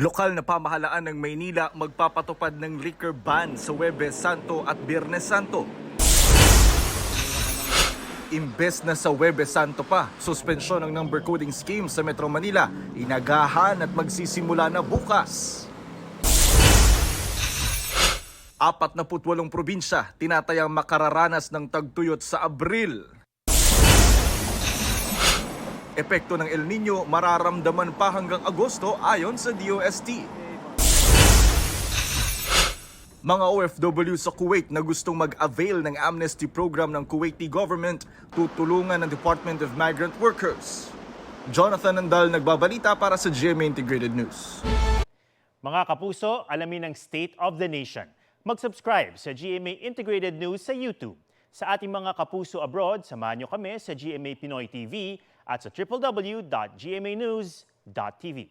Lokal na pamahalaan ng Maynila magpapatupad ng liquor ban sa Huwebes Santo at Biyernes Santo. Imbes na sa Huwebes Santo pa, suspensyon ng number coding scheme sa Metro Manila, inagahan at magsisimula na bukas. 48 probinsya tinatayang makararanas ng tagtuyot sa Abril. Epekto ng El Nino mararamdaman pa hanggang Agosto ayon sa DOST. Mga OFW sa Kuwait na gustong mag-avail ng amnesty program ng Kuwaiti government, tutulungan ng Department of Migrant Workers. Jonathan Nandal nagbabalita para sa GMA Integrated News. Mga kapuso, alamin ang State of the Nation. Mag-subscribe sa GMA Integrated News sa YouTube. Sa ating mga kapuso abroad, samahan niyo kami sa GMA Pinoy TV at sa www.gmanews.tv.